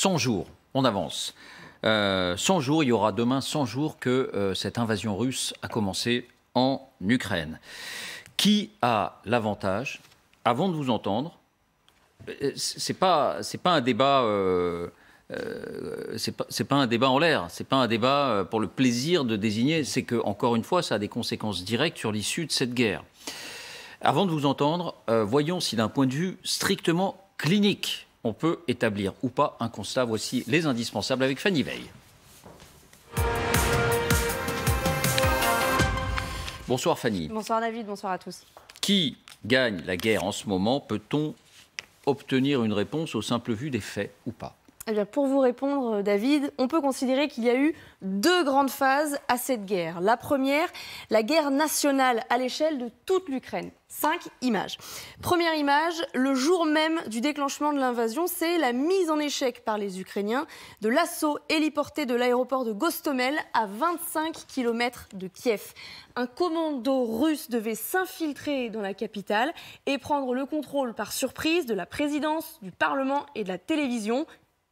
100 jours, on avance. 100 jours, il y aura demain 100 jours que cette invasion russe a commencé en Ukraine. Qui a l'avantage, avant de vous entendre, c'est pas un débat, c'est pas un débat en l'air, c'est pas un débat pour le plaisir de désigner, c'est que encore une fois, ça a des conséquences directes sur l'issue de cette guerre. Avant de vous entendre, voyons si d'un point de vue strictement clinique, on peut établir ou pas un constat. Voici les indispensables avec Fanny Veil. Bonsoir Fanny. Bonsoir David, bonsoir à tous. Qui gagne la guerre en ce moment? Peut-on obtenir une réponse au simple vu des faits ou pas? Eh bien, pour vous répondre, David, on peut considérer qu'il y a eu deux grandes phases à cette guerre. La première, la guerre nationale à l'échelle de toute l'Ukraine. 5 images. Première image, le jour même du déclenchement de l'invasion, c'est la mise en échec par les Ukrainiens de l'assaut héliporté de l'aéroport de Gostomel à 25 km de Kiev. Un commando russe devait s'infiltrer dans la capitale et prendre le contrôle par surprise de la présidence, du Parlement et de la télévision.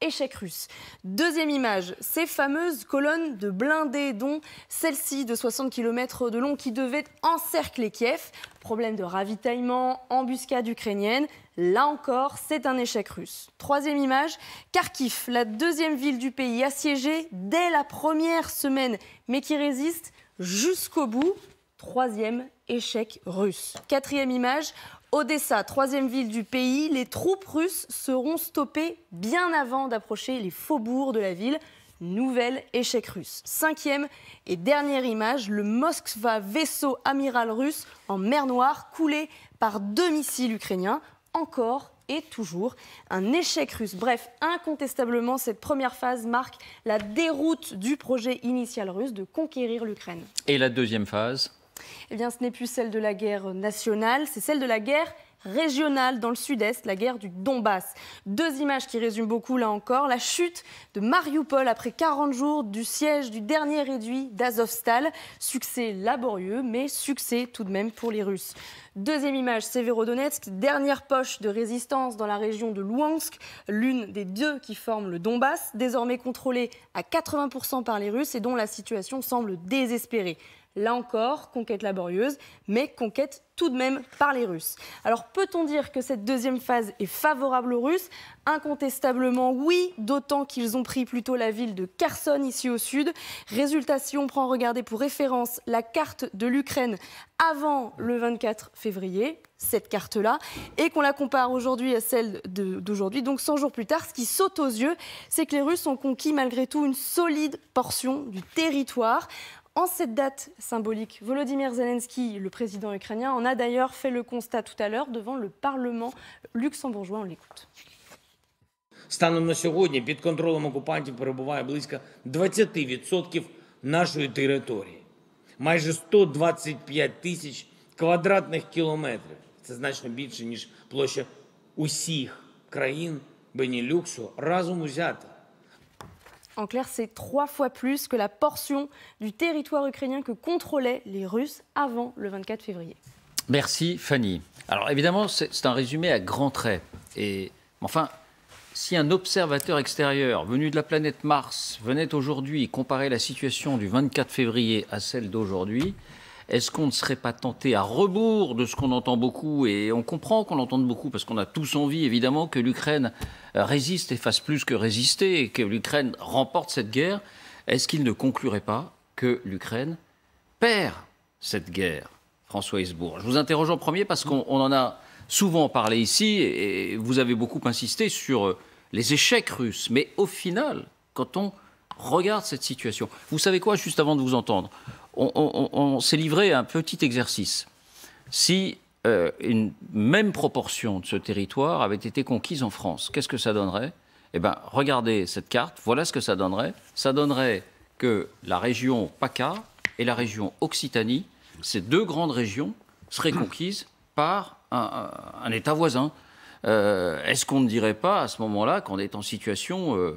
Échec russe. Deuxième image, ces fameuses colonnes de blindés, dont celle-ci de 60 km de long qui devait encercler Kiev. Problème de ravitaillement, embuscade ukrainienne. Là encore, c'est un échec russe. Troisième image, Kharkiv, la deuxième ville du pays assiégée dès la première semaine, mais qui résiste jusqu'au bout. Troisième échec russe. Quatrième image, Odessa, troisième ville du pays, les troupes russes seront stoppées bien avant d'approcher les faubourgs de la ville. Nouvel échec russe. Cinquième et dernière image, le Moskva, vaisseau amiral russe en mer Noire, coulé par 2 missiles ukrainiens. Encore et toujours un échec russe. Bref, incontestablement, cette première phase marque la déroute du projet initial russe de conquérir l'Ukraine. Et la deuxième phase ? Eh bien, ce n'est plus celle de la guerre nationale, c'est celle de la guerre régionale dans le sud-est, la guerre du Donbass. Deux images qui résument beaucoup, là encore. La chute de Mariupol après 40 jours du siège du dernier réduit d'Azovstal. Succès laborieux, mais succès tout de même pour les Russes. Deuxième image, Severodonetsk, dernière poche de résistance dans la région de Louhansk, l'une des deux qui forment le Donbass, désormais contrôlée à 80% par les Russes et dont la situation semble désespérée. Là encore, conquête laborieuse, mais conquête tout de même par les Russes. Alors peut-on dire que cette deuxième phase est favorable aux Russes? Incontestablement oui, d'autant qu'ils ont pris plutôt la ville de Kherson ici au sud. Résultat, si on prend regarder pour référence la carte de l'Ukraine avant le 24 février, cette carte-là, et qu'on la compare aujourd'hui à celle d'aujourd'hui, donc 100 jours plus tard, ce qui saute aux yeux, c'est que les Russes ont conquis malgré tout une solide portion du territoire. En cette date symbolique, Volodymyr Zelensky, le président ukrainien, en a d'ailleurs fait le constat tout à l'heure devant le Parlement luxembourgeois. On l'écoute. Станом на сьогодні під контролем окупантів перебуває близько 20% нашої території. Майже 125 тисяч квадратних кілометрів. Це значно більше, ніж площа усіх країн Бенілюксу разом узятих. En clair, c'est 3 fois plus que la portion du territoire ukrainien que contrôlaient les Russes avant le 24 février. Merci Fanny. Alors évidemment, c'est un résumé à grands traits. Et enfin, si un observateur extérieur venu de la planète Mars venait aujourd'hui comparer la situation du 24 février à celle d'aujourd'hui, est-ce qu'on ne serait pas tenté, à rebours de ce qu'on entend beaucoup, et on comprend qu'on l'entende beaucoup parce qu'on a tous envie évidemment que l'Ukraine résiste et fasse plus que résister et que l'Ukraine remporte cette guerre, est-ce qu'il ne conclurait pas que l'Ukraine perd cette guerre, François Hesbourg? Je vous interroge en premier parce qu'on en a souvent parlé ici et vous avez beaucoup insisté sur les échecs russes. Mais au final, quand on regarde cette situation, vous savez quoi, juste avant de vous entendre, on s'est livré à un petit exercice. Si une même proportion de ce territoire avait été conquise en France, qu'est-ce que ça donnerait? Eh bien, regardez cette carte, voilà ce que ça donnerait. Ça donnerait que la région PACA et la région Occitanie, ces deux grandes régions, seraient conquises par un État voisin. Est-ce qu'on ne dirait pas à ce moment-là qu'on est en situation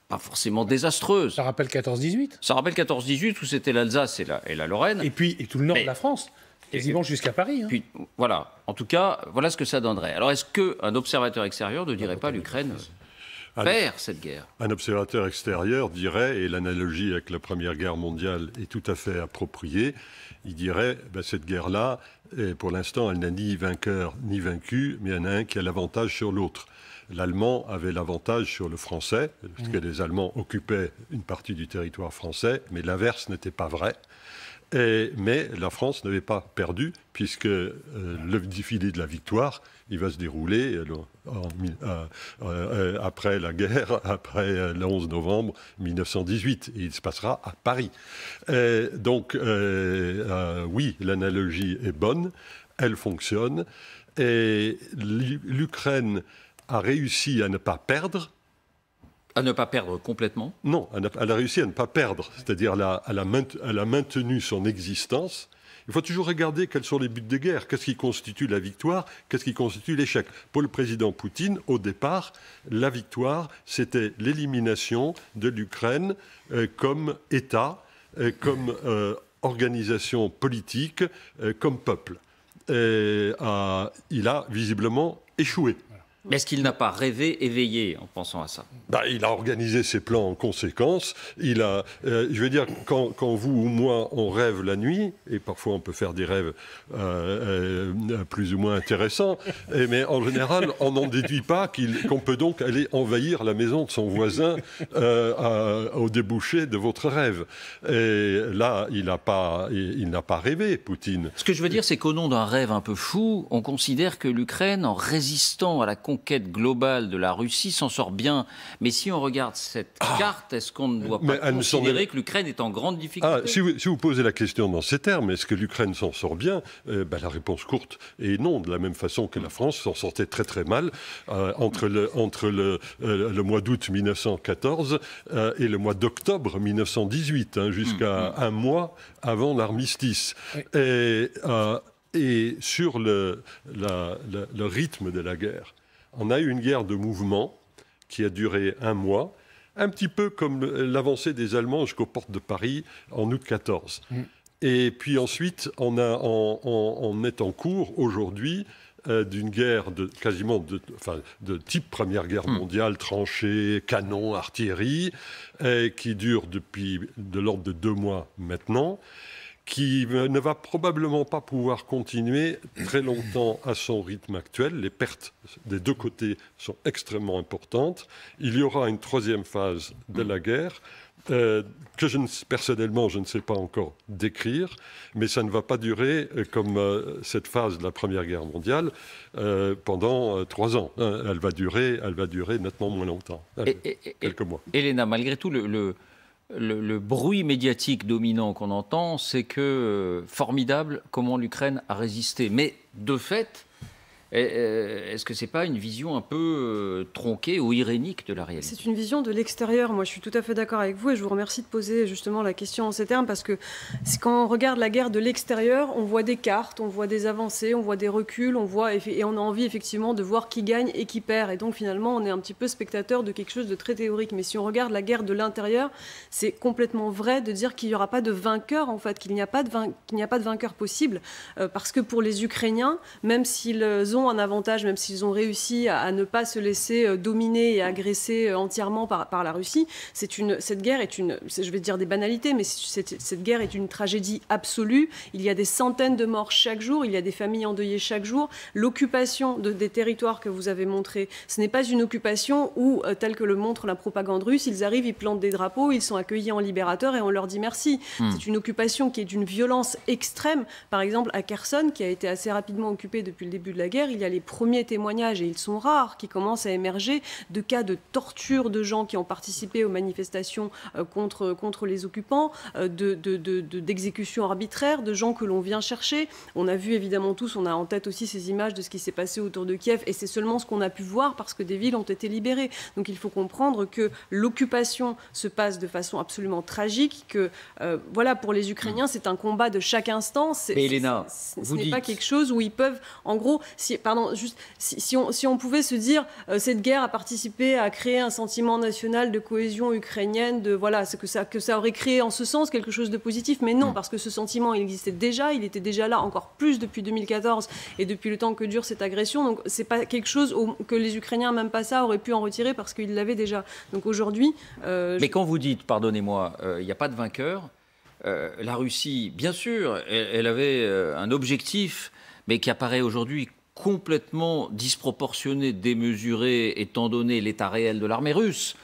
pas forcément désastreuse? Ça rappelle 14-18. Ça rappelle 14-18 où c'était l'Alsace et la Lorraine. Et tout le nord de la France, quasiment jusqu'à Paris. Hein. Puis, voilà, en tout cas, voilà ce que ça donnerait. Alors est-ce qu'un observateur extérieur ne dirait pas l'Ukraine perd cette guerre. Un observateur extérieur dirait, et l'analogie avec la Première Guerre mondiale est tout à fait appropriée, il dirait, cette guerre-là, pour l'instant, elle n'a ni vainqueur ni vaincu, mais il y en a un qui a l'avantage sur l'autre. L'Allemand avait l'avantage sur le Français, parce que les Allemands occupaient une partie du territoire français, mais l'inverse n'était pas vrai. Mais la France n'avait pas perdu, puisque le défilé de la victoire, il va se dérouler après la guerre, après le 11 novembre 1918, et il se passera à Paris. Donc, oui, l'analogie est bonne, elle fonctionne, et l'Ukraine a réussi à ne pas perdre. À ne pas perdre complètement? Non, elle a réussi à ne pas perdre, c'est-à-dire elle a maintenu son existence. Il faut toujours regarder quels sont les buts de guerre, qu'est-ce qui constitue la victoire, qu'est-ce qui constitue l'échec. Pour le président Poutine, au départ, la victoire, c'était l'élimination de l'Ukraine comme État, comme organisation politique, comme peuple. Il a visiblement échoué. Mais est-ce qu'il n'a pas rêvé, éveillé en pensant à ça? Il a organisé ses plans en conséquence. Je veux dire, quand vous ou moi, on rêve la nuit, et parfois on peut faire des rêves plus ou moins intéressants, mais en général, on n'en déduit pas qu'on peut donc aller envahir la maison de son voisin au débouché de votre rêve. Et là, il n'a pas rêvé, Poutine. Ce que je veux dire, c'est qu'au nom d'un rêve un peu fou, on considère que l'Ukraine, en résistant à la conquête globale de la Russie, s'en sort bien. Mais si on regarde cette carte, est-ce qu'on ne doit pas considérer que l'Ukraine est en grande difficulté? Si vous posez la question dans ces termes, est-ce que l'Ukraine s'en sort bien? La réponse courte est non, de la même façon que la France s'en sortait très très mal entre le mois d'août 1914 et le mois d'octobre 1918, jusqu'à un mois avant l'armistice. Oui. Et sur le rythme de la guerre, on a eu une guerre de mouvement qui a duré un mois, un petit peu comme l'avancée des Allemands jusqu'aux portes de Paris en août 14. Et puis ensuite, on est en cours aujourd'hui d'une guerre quasiment de type Première Guerre mondiale, tranchées, canons, artillerie, qui dure depuis de l'ordre de 2 mois maintenant, qui ne va probablement pas pouvoir continuer très longtemps à son rythme actuel. Les pertes des deux côtés sont extrêmement importantes. Il y aura une 3e phase de la guerre que personnellement, je ne sais pas encore décrire, mais ça ne va pas durer comme cette phase de la Première Guerre mondiale pendant 3 ans. Elle va durer nettement moins longtemps, quelques mois. Elena, malgré tout, le bruit médiatique dominant qu'on entend, c'est que formidable comment l'Ukraine a résisté. Mais de fait, est-ce que ce n'est pas une vision un peu tronquée ou irénique de la réalité? C'est une vision de l'extérieur. Moi, je suis tout à fait d'accord avec vous et je vous remercie de poser justement la question en ces termes parce que quand on regarde la guerre de l'extérieur, on voit des cartes, on voit des avancées, on voit des reculs, et on a envie effectivement de voir qui gagne et qui perd. Et donc finalement, on est un petit peu spectateur de quelque chose de très théorique. Mais si on regarde la guerre de l'intérieur, c'est complètement vrai de dire qu'il n'y aura pas de vainqueur, en fait, qu'il n'y a pas de vainqueur possible. Parce que pour les Ukrainiens, même s'ils ont un avantage, même s'ils ont réussi à ne pas se laisser dominer et agresser entièrement par la Russie, cette guerre est je vais dire des banalités, mais cette guerre est une tragédie absolue. Il y a des centaines de morts chaque jour, il y a des familles endeuillées chaque jour. L'occupation des territoires que vous avez montrés, ce n'est pas une occupation où, telle que le montre la propagande russe, ils arrivent, ils plantent des drapeaux, ils sont accueillis en libérateurs et on leur dit merci. C'est une occupation qui est d'une violence extrême. Par exemple, à Kherson, qui a été assez rapidement occupée depuis le début de la guerre, il y a les premiers témoignages, et ils sont rares, qui commencent à émerger, de cas de torture de gens qui ont participé aux manifestations contre les occupants, d'exécutions arbitraires, de gens que l'on vient chercher. On a vu évidemment tous, on a en tête aussi ces images de ce qui s'est passé autour de Kiev, et c'est seulement ce qu'on a pu voir parce que des villes ont été libérées. Donc il faut comprendre que l'occupation se passe de façon absolument tragique, que voilà, pour les Ukrainiens, c'est un combat de chaque instant. Mais Elena, ce n'est pas quelque chose où ils peuvent, en gros, si pardon, juste, si on pouvait se dire, cette guerre a participé à créer un sentiment national de cohésion ukrainienne, voilà, c'est que ça aurait créé en ce sens quelque chose de positif, mais non, parce que ce sentiment, il existait déjà, il était déjà là encore plus depuis 2014 et depuis le temps que dure cette agression, donc c'est pas quelque chose que les Ukrainiens, même pas ça, auraient pu en retirer parce qu'ils l'avaient déjà. Donc aujourd'hui... Mais quand vous dites, pardonnez-moi, il n'y a pas de vainqueur, la Russie, bien sûr, elle avait un objectif, mais qui apparaît aujourd'hui complètement disproportionné, démesuré, étant donné l'état réel de l'armée russe.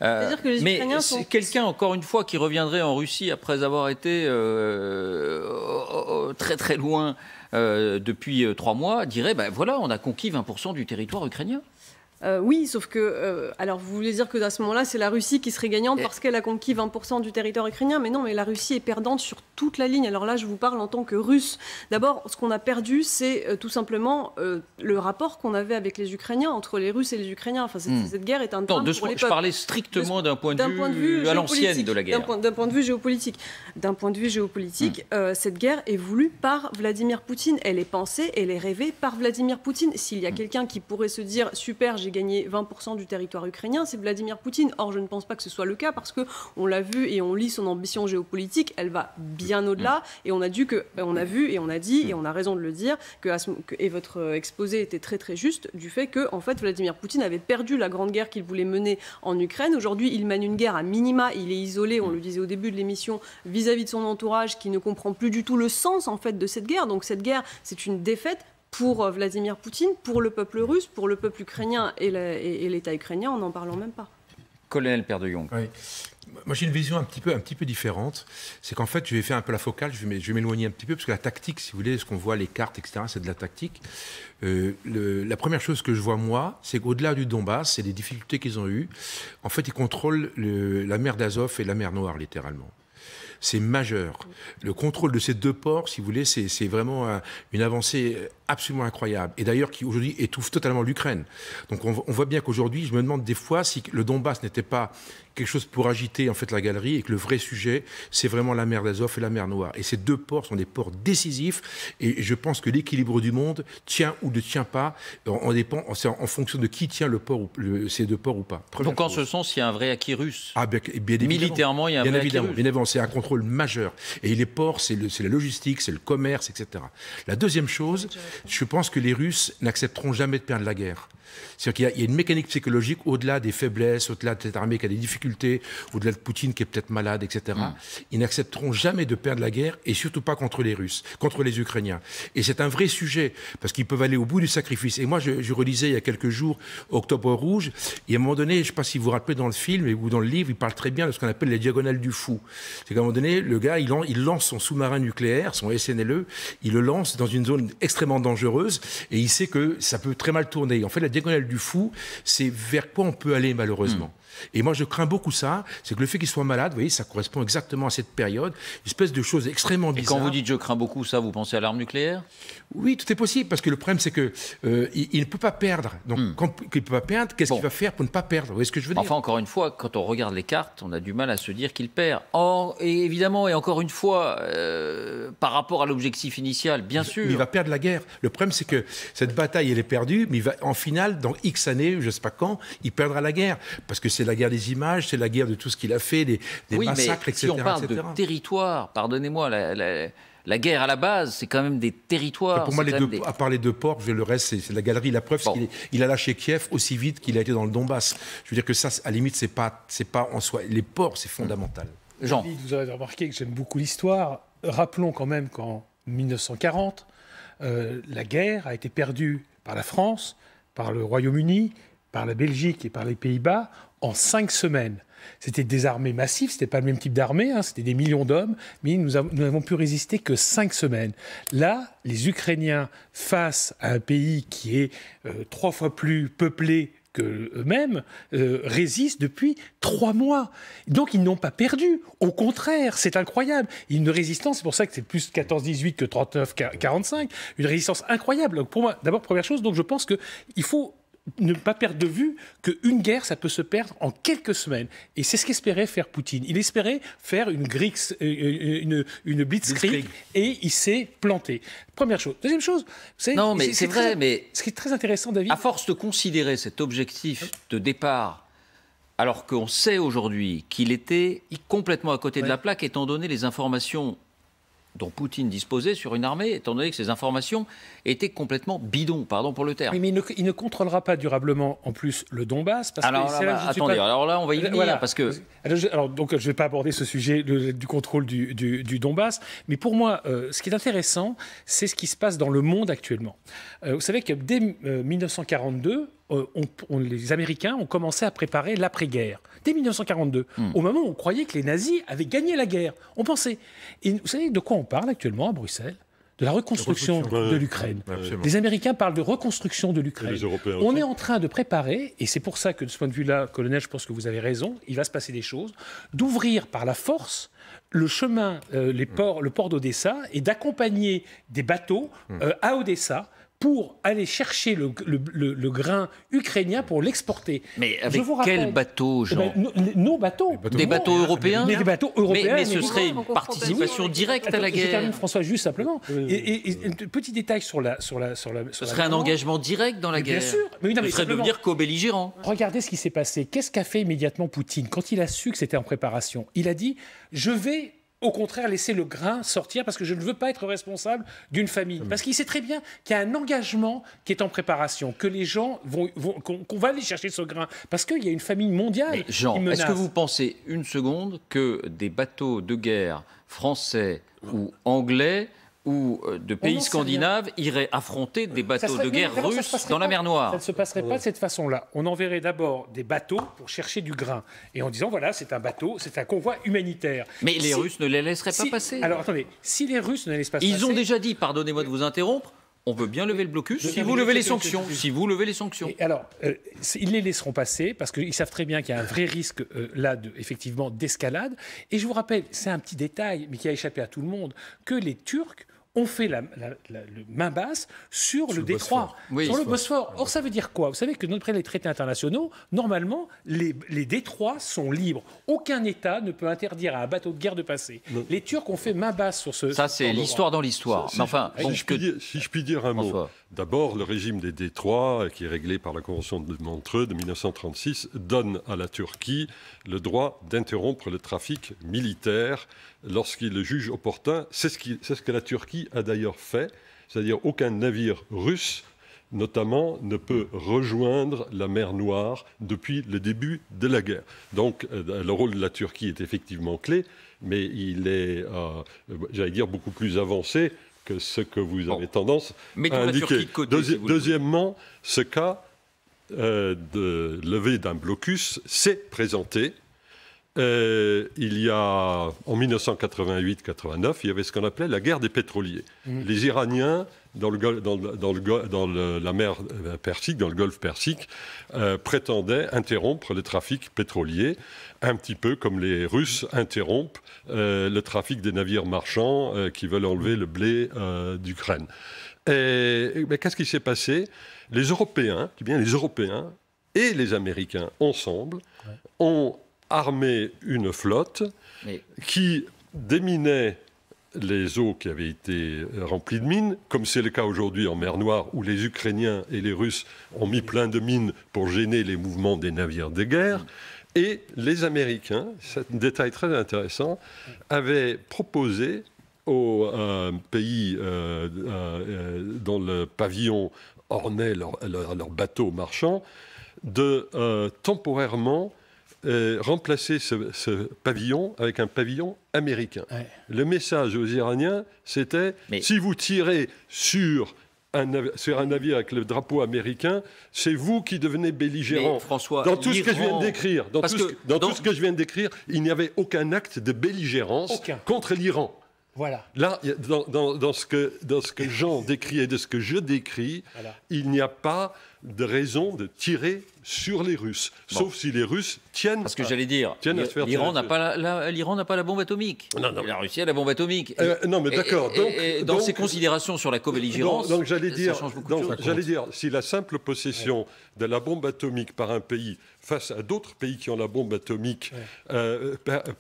C'est-à-dire que les Ukrainiens mais quelqu'un, encore une fois, qui reviendrait en Russie après avoir été très très loin depuis 3 mois, dirait, ben voilà, on a conquis 20% du territoire ukrainien. Oui, sauf que, alors vous voulez dire que à ce moment-là, c'est la Russie qui serait gagnante parce qu'elle a conquis 20% du territoire ukrainien, mais non, mais la Russie est perdante sur toute la ligne. Alors là, je vous parle en tant que Russe. D'abord, ce qu'on a perdu, c'est tout simplement le rapport qu'on avait avec les Ukrainiens, entre les Russes et les Ukrainiens. Enfin, cette guerre est un drame pour les peuples. Je parlais strictement d'un point de vue à l'ancienne de la guerre. D'un point de vue géopolitique. D'un point de vue géopolitique, cette guerre est voulue par Vladimir Poutine. Elle est pensée, elle est rêvée par Vladimir Poutine. S'il y a quelqu'un qui pourrait se dire, super, j'ai gagné 20% du territoire ukrainien, c'est Vladimir Poutine. Or, je ne pense pas que ce soit le cas parce qu'on l'a vu et on lit son ambition géopolitique, elle va bien au-delà et on a vu et on a dit et on a raison de le dire et votre exposé était très très juste du fait que en fait Vladimir Poutine avait perdu la grande guerre qu'il voulait mener en Ukraine. Aujourd'hui, il mène une guerre à minima, il est isolé, on le disait au début de l'émission, vis-à-vis de son entourage qui ne comprend plus du tout le sens en fait de cette guerre. Donc cette guerre, c'est une défaite pour Vladimir Poutine, pour le peuple russe, pour le peuple ukrainien et l'État ukrainien, en n'en parlant même pas. Colonel Père de Jong. Oui. Moi, j'ai une vision un petit peu différente. C'est qu'en fait, je vais faire un peu la focale, je vais m'éloigner un petit peu, parce que la tactique, si vous voulez, ce qu'on voit, les cartes, etc., c'est de la tactique. La première chose que je vois, moi, c'est qu'au-delà du Donbass, c'est les difficultés qu'ils ont eues. En fait, ils contrôlent la mer d'Azov et la mer Noire, littéralement. C'est majeur. Le contrôle de ces 2 ports, si vous voulez, c'est vraiment une avancée absolument incroyable. Et d'ailleurs, qui aujourd'hui étouffe totalement l'Ukraine. Donc on voit bien qu'aujourd'hui, je me demande des fois si le Donbass n'était pas quelque chose pour agiter en fait la galerie et que le vrai sujet, c'est vraiment la mer d'Azov et la mer Noire. Et ces 2 ports sont des ports décisifs. Et je pense que l'équilibre du monde tient ou ne tient pas. On dépend, c'est en fonction de qui tient le port, ces 2 ports ou pas. Donc en ce sens, il y a un vrai acquis russe. Ah, bien évidemment. Militairement, il y a un vrai acquis russe. Bien évidemment, c'est un contrôle majeur. Et les ports, c'est la logistique, c'est le commerce, etc. La deuxième chose, je pense que les Russes n'accepteront jamais de perdre la guerre. C'est-à-dire qu'il y a une mécanique psychologique au-delà des faiblesses, au-delà de cette armée qui a des difficultés, au-delà de Poutine qui est peut-être malade, etc. Ils n'accepteront jamais de perdre la guerre et surtout pas contre les Russes, contre les Ukrainiens. Et c'est un vrai sujet parce qu'ils peuvent aller au bout du sacrifice. Et moi, je relisais il y a quelques jours Octobre Rouge et à un moment donné, je ne sais pas si vous vous rappelez dans le film ou dans le livre, il parle très bien de ce qu'on appelle les diagonales du fou. C'est qu'à un moment donné, le gars, il lance son sous-marin nucléaire, son SNLE, il le lance dans une zone extrêmement dangereuse et il sait que ça peut très mal tourner. En fait, la diagonale du fou, c'est vers quoi on peut aller malheureusement. Et moi, je crains beaucoup ça, c'est que le fait qu'il soit malade, vous voyez, ça correspond exactement à cette période, une espèce de chose extrêmement bizarre. Et quand vous dites « je crains beaucoup ça », vous pensez à l'arme nucléaire ? Oui, tout est possible, parce que le problème, c'est qu'il ne peut pas perdre. Donc, quand il ne peut pas perdre, qu'est-ce qu'il va faire pour ne pas perdre ? Vous voyez ce que je veux dire ? Enfin, encore une fois, quand on regarde les cartes, on a du mal à se dire qu'il perd. Et évidemment, et encore une fois, par rapport à l'objectif initial, bien sûr. Mais il va perdre la guerre. Le problème, c'est que cette bataille, elle est perdue, mais il va, en finale, dans X années, je ne sais pas quand, il perdra la guerre. Parce que c'est la guerre des images, c'est la guerre de tout ce qu'il a fait, des massacres, etc. Si on parle de territoire, pardonnez-moi, la guerre à la base, c'est quand même des territoires. Pour moi, à part les 2 ports, le reste, c'est la galerie. La preuve, c'est qu'il a lâché Kiev aussi vite qu'il a été dans le Donbass. Je veux dire que ça, à la limite, c'est pas en soi. Les ports, c'est fondamental. Jean. Vous avez remarqué que j'aime beaucoup l'histoire. Rappelons quand même qu'en 1940, la guerre a été perdue par la France, par le Royaume-Uni, par la Belgique et par les Pays-Bas en 5 semaines. C'était des armées massives, c'était pas le même type d'armée, c'était des millions d'hommes, mais nous n'avons pu résister que 5 semaines. Là, les Ukrainiens, face à un pays qui est 3 fois plus peuplé qu'eux-mêmes, résistent depuis 3 mois. Donc, ils n'ont pas perdu. Au contraire, c'est incroyable. Une résistance, c'est pour ça que c'est plus 14-18 que 39-45, une résistance incroyable. Donc, pour moi, d'abord, première chose, donc je pense qu'il faut ne pas perdre de vue qu'une guerre, ça peut se perdre en quelques semaines. Et c'est ce qu'espérait faire Poutine. Il espérait faire une blitzkrieg et il s'est planté. Première chose. Deuxième chose, vous savez, non, mais c'est vrai, mais ce qui est très intéressant, David... À force de considérer cet objectif de départ, alors qu'on sait aujourd'hui qu'il était complètement à côté de la plaque, étant donné les informations dont Poutine disposait sur une armée, étant donné que ces informations étaient complètement bidons, pardon pour le terme. Oui, mais il ne contrôlera pas durablement, en plus, le Donbass. Parce alors, que attendez, alors là, on va y venir, voilà. parce que... Alors, donc, je ne vais pas aborder ce sujet du contrôle du Donbass, mais pour moi, ce qui est intéressant, c'est ce qui se passe dans le monde actuellement. Vous savez que dès 1942, les Américains ont commencé à préparer l'après-guerre. Dès 1942, au moment où on croyait que les nazis avaient gagné la guerre. On pensait. Et vous savez de quoi on parle actuellement à Bruxelles ? De la reconstruction de l'Ukraine. Les Américains parlent de reconstruction de l'Ukraine. On est en train de préparer, et c'est pour ça que de ce point de vue-là, colonel, je pense que vous avez raison, il va se passer des choses, d'ouvrir par la force le chemin, le port d'Odessa, et d'accompagner des bateaux à Odessa pour aller chercher le grain ukrainien pour l'exporter. Mais avec quel bateau, Jean ? Nos bateaux. Des bateaux européens ? Des bateaux européens. Mais ce serait une participation directe à la guerre. Je termine, François, juste simplement. Et un petit détail sur la... Ce serait un engagement direct dans la guerre. Bien sûr. Mais ce serait devenir co-belligérant. Regardez ce qui s'est passé. Qu'est-ce qu'a fait immédiatement Poutine quand il a su que c'était en préparation ? Il a dit « Je vais... au contraire, laisser le grain sortir parce que je ne veux pas être responsable d'une famille. Parce qu'il sait très bien qu'il y a un engagement qui est en préparation, que les gens qu'on va aller chercher ce grain. Parce qu'il y a une famille mondiale. Mais Jean, est-ce que vous pensez une seconde que des bateaux de guerre français ou anglais ou de pays scandinaves iraient affronter des bateaux de guerre russes dans la mer Noire? Ça ne se passerait pas de cette façon-là. On enverrait d'abord des bateaux pour chercher du grain. Et en disant, voilà, c'est un bateau, c'est un convoi humanitaire. Mais les Russes ne les laisseraient pas passer. Alors attendez, si les Russes ne les laissent pas passer... Ils ont déjà dit, pardonnez-moi de vous interrompre, on veut bien lever le blocus si vous levez les sanctions. Si vous levez les sanctions. Et alors, ils les laisseront passer parce qu'ils savent très bien qu'il y a un vrai risque là, effectivement, d'escalade. Et je vous rappelle, c'est un petit détail, mais qui a échappé à tout le monde, que les Turcs ont fait le main basse sur le détroit, sur le Bosphore. Or, ça veut dire quoi ? Vous savez que d'après les traités internationaux, normalement, les détroits sont libres. Aucun État ne peut interdire à un bateau de guerre de passer. Non. Les Turcs ont fait main basse sur ce... Ça, c'est l'histoire dans l'histoire. Si je puis dire un mot. D'abord, le régime des détroits, qui est réglé par la Convention de Montreux de 1936, donne à la Turquie le droit d'interrompre le trafic militaire lorsqu'il le juge opportun. C'est ce que la Turquie a d'ailleurs fait, c'est-à-dire aucun navire russe, notamment, ne peut rejoindre la mer Noire depuis le début de la guerre. Donc, le rôle de la Turquie est effectivement clé, mais il est, j'allais dire, beaucoup plus avancé que ce que vous avez tendance à indiquer. Deuxièmement, ce cas de levée d'un blocus s'est présenté. Il y a, en 1988-89, il y avait ce qu'on appelait la guerre des pétroliers. Les Iraniens, dans la mer Persique, dans le golfe Persique, prétendaient interrompre le trafic pétrolier, un petit peu comme les Russes interrompent le trafic des navires marchands qui veulent enlever le blé d'Ukraine. Mais qu'est-ce qui s'est passé ? Les Européens et les Américains ensemble ont armé une flotte qui déminait les eaux qui avaient été remplies de mines, comme c'est le cas aujourd'hui en mer Noire, où les Ukrainiens et les Russes ont mis plein de mines pour gêner les mouvements des navires de guerre. Et les Américains, c'est un détail très intéressant, avaient proposé aux pays dont le pavillon ornait leur bateau marchand de temporairement remplacer ce pavillon avec un pavillon américain. Ouais. Le message aux Iraniens, c'était si vous tirez sur un navire avec le drapeau américain, c'est vous qui devenez belligérant. François, dans tout ce que je viens de décrire, tout ce que je viens de décrire, il n'y avait aucun acte de belligérance contre l'Iran. Voilà. Là, dans ce que Jean décrit et de ce que je décris, Voilà. il n'y a pas de raison de tirer sur les Russes, sauf si les Russes tiennent. Parce que j'allais dire, tiennent à se faire l'Iran tirer n'a pas la bombe atomique. Non, non. La Russie a la bombe atomique. Non, mais d'accord. Et dans ses considérations sur la co-belligérance, donc j'allais dire, ça change beaucoup de choses. si la simple possession de la bombe atomique par un pays face à d'autres pays qui ont la bombe atomique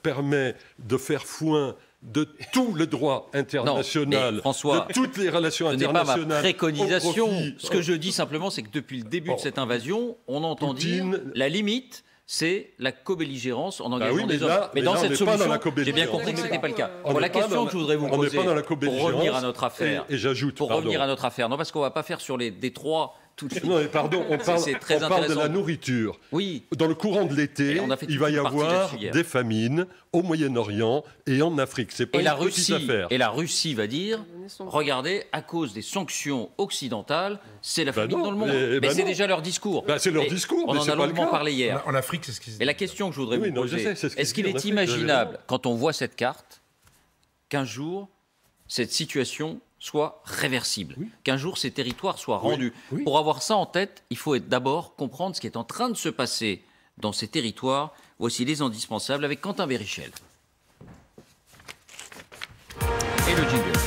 permet de faire foin de tout le droit international, mais François, de toutes les relations internationales. Ce n'est pas ma préconisation. Profit, Ce que je dis simplement, c'est que depuis le début de cette invasion, on entend dire la limite, c'est la co-belligérance en engageant des hommes. Mais dans cette solution, j'ai bien compris que ce n'était pas le cas. La question que je voudrais vous poser, pour revenir à notre affaire, revenir à notre affaire, non, parce qu'on ne va pas faire sur les détroits. Non, mais pardon, on parle de la nourriture. Oui. Dans le courant de l'été, il va y avoir des famines au Moyen-Orient et en Afrique. C'est pas une petite affaire. Et la Russie va dire, regardez, à cause des sanctions occidentales, c'est la famine dans le monde. Mais c'est déjà leur discours. C'est leur discours, on en a longuement parlé hier. En Afrique, c'est ce qu'ils disent. Et la question que je voudrais vous poser, est-ce qu'il est imaginable, quand on voit cette carte, qu'un jour, cette situation soit réversible, qu'un jour ces territoires soient rendus. Pour avoir ça en tête, il faut d'abord comprendre ce qui est en train de se passer dans ces territoires. Voici les indispensables avec Quentin Bérichel. Et le jingle.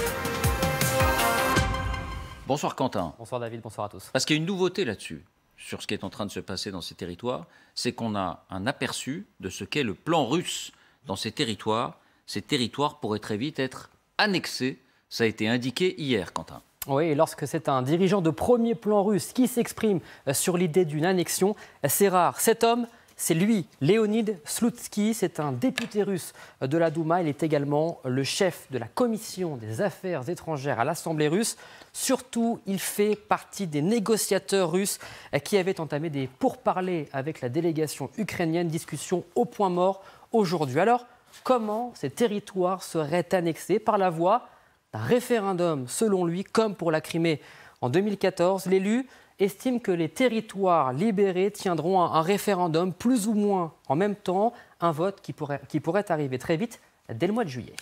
Bonsoir Quentin. Bonsoir David, bonsoir à tous. Parce qu'il y a une nouveauté là-dessus, sur ce qui est en train de se passer dans ces territoires, c'est qu'on a un aperçu de ce qu'est le plan russe dans ces territoires. Ces territoires pourraient très vite être annexés. Ça a été indiqué hier, Quentin. Oui, et lorsque c'est un dirigeant de premier plan russe qui s'exprime sur l'idée d'une annexion, c'est rare. Cet homme, c'est lui, Leonid Slutsky, c'est un député russe de la Douma. Il est également le chef de la commission des affaires étrangères à l'Assemblée russe. Surtout, il fait partie des négociateurs russes qui avaient entamé des pourparlers avec la délégation ukrainienne. Discussion au point mort aujourd'hui. Alors, comment ces territoires seraient annexés? Par la voie d'un référendum, selon lui, comme pour la Crimée en 2014. L'élu estime que les territoires libérés tiendront un référendum plus ou moins en même temps, un vote qui pourrait arriver très vite dès le mois de juillet.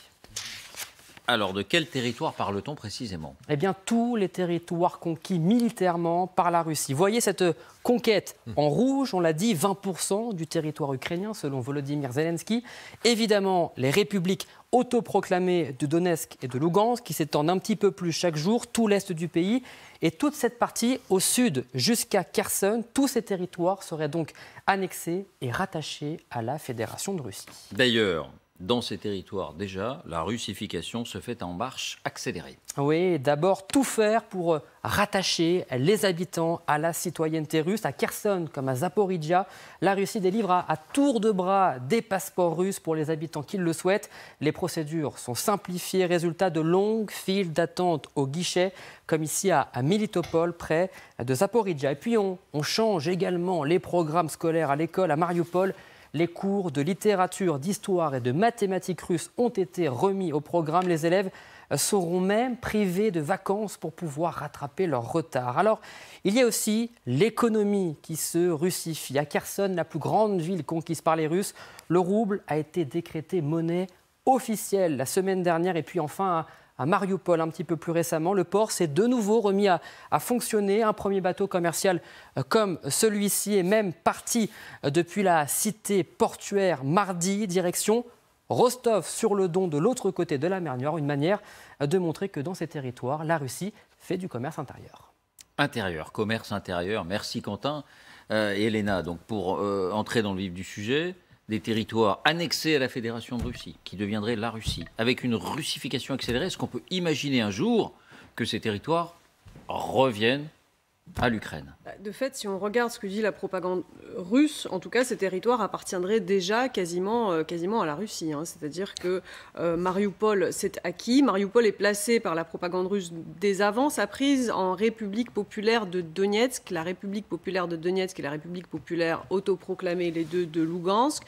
Alors, de quel territoire parle-t-on précisément? Eh bien, tous les territoires conquis militairement par la Russie. Voyez cette conquête en rouge, on l'a dit, 20% du territoire ukrainien, selon Volodymyr Zelensky. Évidemment, les républiques autoproclamées de Donetsk et de Lugansk, qui s'étendent un petit peu plus chaque jour, tout l'est du pays. Et toute cette partie au sud, jusqu'à Kherson, tous ces territoires seraient donc annexés et rattachés à la Fédération de Russie. D'ailleurs, dans ces territoires, déjà, la russification se fait en marche accélérée. Oui, d'abord tout faire pour rattacher les habitants à la citoyenneté russe. À Kherson comme à Zaporizhia, la Russie délivre à tour de bras des passeports russes pour les habitants qui le souhaitent. Les procédures sont simplifiées, résultat de longues files d'attente au guichet, comme ici à Militopol, près de Zaporizhia. Et puis on change également les programmes scolaires à l'école à Mariupol. Les cours de littérature, d'histoire et de mathématiques russes ont été remis au programme. Les élèves seront même privés de vacances pour pouvoir rattraper leur retard. Alors, il y a aussi l'économie qui se russifie. À Kherson, la plus grande ville conquise par les Russes, le rouble a été décrété monnaie officielle la semaine dernière. Et puis enfin, à Mariupol, un petit peu plus récemment, le port s'est de nouveau remis à fonctionner. Un premier bateau commercial comme celui-ci est même parti depuis la cité portuaire mardi, direction Rostov-sur-le-Don, de l'autre côté de la mer Noire. Une manière de montrer que dans ces territoires, la Russie fait du commerce intérieur. Intérieur, commerce intérieur. Merci Quentin. Et Elena, donc pour entrer dans le vif du sujet, des territoires annexés à la Fédération de Russie, qui deviendraient la Russie, avec une russification accélérée. Est-ce qu'on peut imaginer un jour que ces territoires reviennent à l'Ukraine? De fait, si on regarde ce que dit la propagande russe, en tout cas, ces territoires appartiendraient déjà quasiment à la Russie. C'est-à-dire que Mariupol s'est acquis. Mariupol est placé par la propagande russe dès avant sa prise en République populaire de Donetsk. La République populaire de Donetsk et la République populaire autoproclamée, les deux de Lugansk,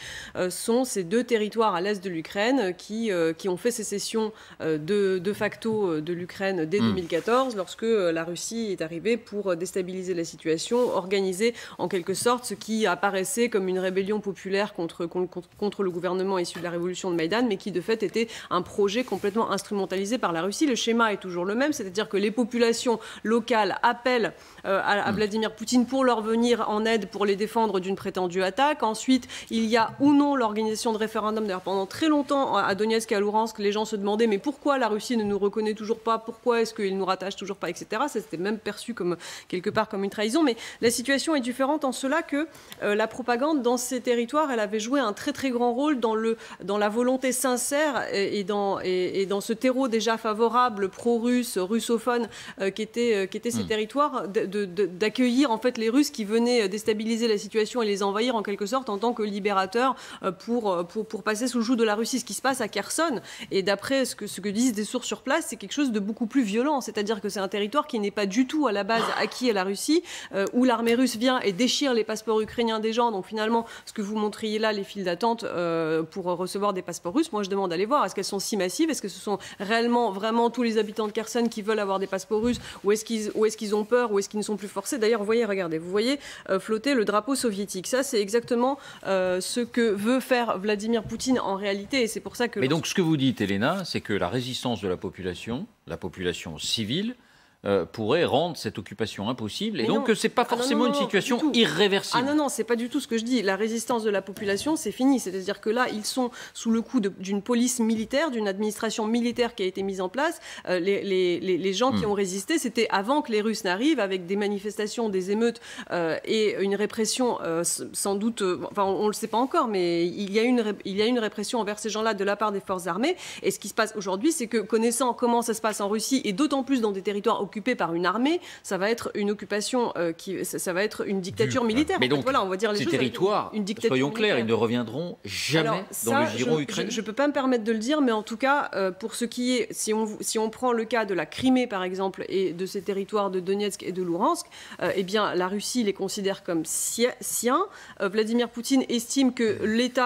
sont ces deux territoires à l'est de l'Ukraine qui ont fait sécession de facto de l'Ukraine dès 2014, lorsque la Russie est arrivée pour déstabiliser déstabiliser la situation, organiser en quelque sorte ce qui apparaissait comme une rébellion populaire contre le gouvernement issu de la révolution de Maïdan, mais qui de fait était un projet complètement instrumentalisé par la Russie. Le schéma est toujours le même, c'est-à-dire que les populations locales appellent à Vladimir Poutine pour leur venir en aide, pour les défendre d'une prétendue attaque. Ensuite, il y a ou non l'organisation de référendums. D'ailleurs, pendant très longtemps, à Donetsk et à Louhansk, les gens se demandaient mais pourquoi la Russie ne nous reconnaît toujours pas, pourquoi est-ce qu'il nous rattache toujours pas, etc. Ça, c'était même perçu comme, quelque part comme une trahison. Mais la situation est différente en cela que la propagande dans ces territoires, elle avait joué un très très grand rôle dans la volonté sincère et dans ce terreau déjà favorable, pro-russe, russophone, qui était ces territoires, d'accueillir en fait les Russes qui venaient déstabiliser la situation et les envahir en quelque sorte en tant que libérateurs pour passer sous le joug de la Russie. Ce qui se passe à Kherson, et d'après ce que disent des sources sur place, c'est quelque chose de beaucoup plus violent. C'est-à-dire que c'est un territoire qui n'est pas du tout à la base acquis à la Russie, où l'armée russe vient et déchire les passeports ukrainiens des gens. Donc finalement, ce que vous montriez là, les files d'attente pour recevoir des passeports russes, moi je demande d'aller voir, est-ce qu'elles sont si massives? Est-ce que ce sont réellement, vraiment tous les habitants de Kherson qui veulent avoir des passeports russes? Ou est-ce qu'ils ont peur? Ou est-ce qu'ils ne sont plus forcés? D'ailleurs, vous voyez, regardez, vous voyez flotter le drapeau soviétique. Ça, c'est exactement ce que veut faire Vladimir Poutine en réalité. Et c'est pour ça que... Mais donc, ce que vous dites, Elena, c'est que la résistance de la population civile, pourrait rendre cette occupation impossible. Et donc, ce n'est pas forcément une situation irréversible. Ah non, c'est pas du tout ce que je dis. La résistance de la population, c'est fini. C'est-à-dire que là, ils sont sous le coup d'une police militaire, d'une administration militaire qui a été mise en place. Les gens qui ont résisté, c'était avant que les Russes n'arrivent, avec des manifestations, des émeutes et une répression sans doute... Enfin, on ne le sait pas encore, mais il y a une répression envers ces gens-là de la part des forces armées. Et ce qui se passe aujourd'hui, c'est que, connaissant comment ça se passe en Russie, et d'autant plus dans des territoires occupé par une armée, ça va être une occupation, ça va être une dictature militaire. Mais donc, voilà, on va dire les ces choses, territoires, soyons clairs, ils ne reviendront jamais dans le giron ukrainien. Je ne peux pas me permettre de le dire, mais en tout cas, pour ce qui est, si on prend le cas de la Crimée, par exemple, et de ces territoires de Donetsk et de Louhansk, eh bien, la Russie les considère comme siens. Vladimir Poutine estime que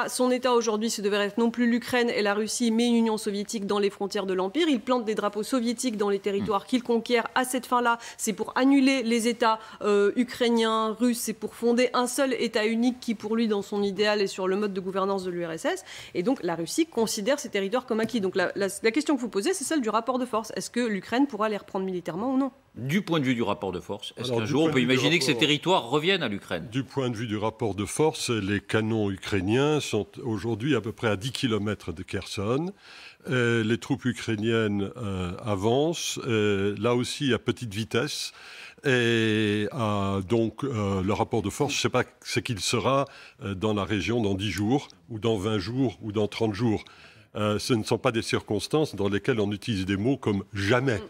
son État aujourd'hui, ce devrait être non plus l'Ukraine et la Russie, mais une Union soviétique dans les frontières de l'Empire. Il plante des drapeaux soviétiques dans les territoires qu'il conquiert. À cette fin-là, c'est pour annuler les États ukrainiens, russes, c'est pour fonder un seul État unique qui, pour lui, dans son idéal, est sur le mode de gouvernance de l'URSS. Et donc, la Russie considère ces territoires comme acquis. Donc, la question que vous posez, c'est celle du rapport de force. Est-ce que l'Ukraine pourra les reprendre militairement ou non? Du point de vue du rapport de force, est-ce qu'un jour on peut imaginer que ces territoires reviennent à l'Ukraine? Du point de vue du rapport de force, les canons ukrainiens sont aujourd'hui à peu près à 10 km de Kherson. Les troupes ukrainiennes avancent, là aussi à petite vitesse. Et donc le rapport de force, je ne sais pas ce qu'il sera dans la région dans 10 jours, ou dans 20 jours, ou dans 30 jours. Ce ne sont pas des circonstances dans lesquelles on utilise des mots comme « jamais ».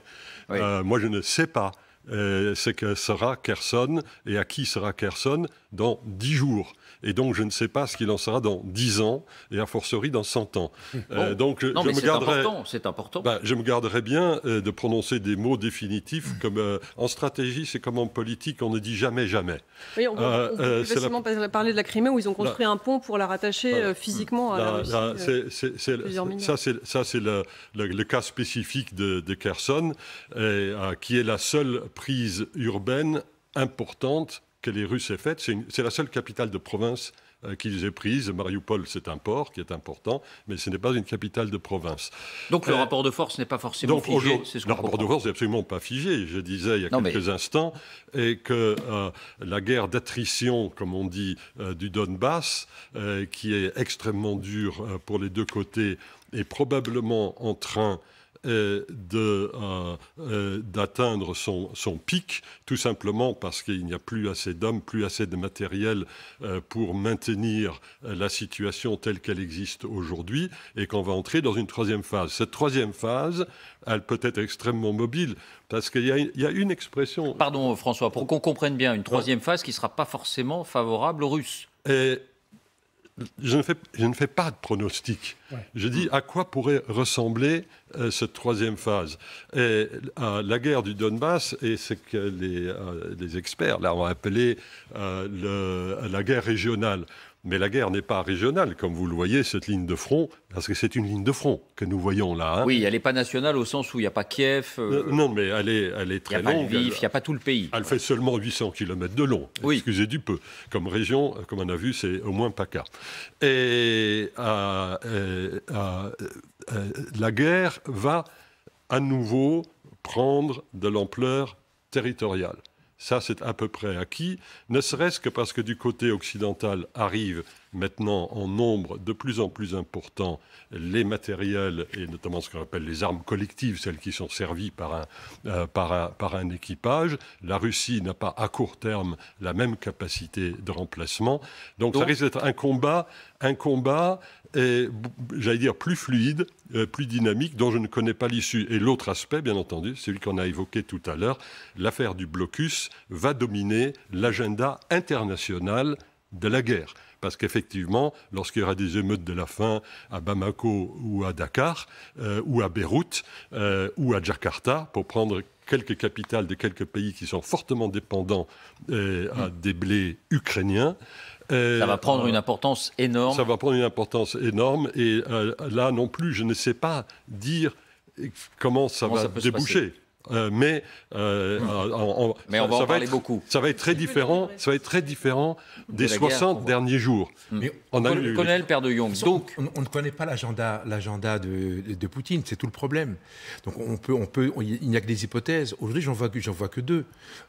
Oui. Moi, je ne sais pas ce que sera Kherson et à qui sera Kherson dans 10 jours. Et donc, je ne sais pas ce qu'il en sera dans 10 ans et a fortiori dans 100 ans. Donc, c'est important. Je me garderai bien de prononcer des mots définitifs. Comme, en stratégie, c'est comme en politique, on ne dit jamais, jamais. Oui, on peut facilement parler de la Crimée où ils ont construit un pont pour la rattacher physiquement à la Russie. Ça, c'est le cas spécifique de Kherson, qui est la seule prise urbaine importante que les Russes aient faite. C'est la seule capitale de province qu'ils aient prise. Mariupol, c'est un port qui est important, mais ce n'est pas une capitale de province. Donc le rapport de force n'est pas forcément figé. Le rapport de force n'est absolument pas figé. Je disais il y a quelques instants, et que la guerre d'attrition, comme on dit, du Donbass, qui est extrêmement dure pour les deux côtés, est probablement en train d'atteindre son pic, tout simplement parce qu'il n'y a plus assez d'hommes, plus assez de matériel pour maintenir la situation telle qu'elle existe aujourd'hui, et qu'on va entrer dans une troisième phase. Cette troisième phase, elle peut être extrêmement mobile, parce qu'il y a une expression... Pardon François, pour qu'on comprenne bien, une troisième phase qui ne sera pas forcément favorable aux Russes. Je ne fais pas de pronostic. Ouais. Je dis à quoi pourrait ressembler cette troisième phase. Et, la guerre du Donbass est ce que les experts là, ont appelé la guerre régionale. Mais la guerre n'est pas régionale, comme vous le voyez, cette ligne de front, parce que c'est une ligne de front que nous voyons là. Oui, elle n'est pas nationale au sens où il n'y a pas Kiev. Non, mais elle est très longue. Il n'y a pas tout le pays. Elle fait seulement 800 km de long. Oui. Excusez du peu. Comme région, comme on a vu, c'est au moins PACA. Et la guerre va à nouveau prendre de l'ampleur territoriale. Ça, c'est à peu près acquis, ne serait-ce que parce que du côté occidental arrivent maintenant en nombre de plus en plus important les matériels, et notamment ce qu'on appelle les armes collectives, celles qui sont servies par un équipage. La Russie n'a pas à court terme la même capacité de remplacement. Donc ça risque d'être un combat j'allais dire plus fluide, plus dynamique, dont je ne connais pas l'issue. Et l'autre aspect, bien entendu, celui qu'on a évoqué tout à l'heure, l'affaire du blocus va dominer l'agenda international de la guerre. Parce qu'effectivement, lorsqu'il y aura des émeutes de la faim à Bamako ou à Dakar, ou à Beyrouth, ou à Jakarta, pour prendre quelques capitales de quelques pays qui sont fortement dépendants des blés ukrainiens, ça va prendre une importance énorme. Ça va prendre une importance énorme. Et là non plus, je ne sais pas dire comment ça va déboucher. Mais on va en parler beaucoup. Ça va être très différent. Ça va être très différent des 60 derniers jours. Colonel Père de Jong. Donc, on ne connaît pas l'agenda de Poutine. C'est tout le problème. Donc, il n'y a que des hypothèses. Aujourd'hui, j'en vois que deux.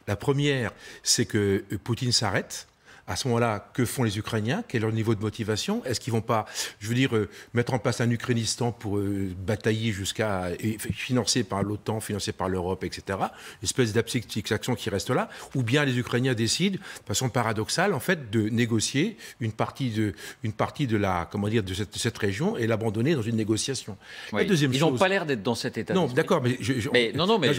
La première, c'est que Poutine s'arrête. À ce moment-là, que font les Ukrainiens? Quel est leur niveau de motivation? Est-ce qu'ils ne vont pas, je veux dire, mettre en place un Ukrainistan pour batailler jusqu'à, financé par l'OTAN, financé par l'Europe, etc. Une espèce d'abstraction qui reste là. Ou bien les Ukrainiens décident, de façon paradoxale, en fait, de négocier une partie de la, comment dire, de cette région et l'abandonner dans une négociation. Oui. La deuxième chose, ils n'ont pas l'air d'être dans cet état. Non, d'accord, mais je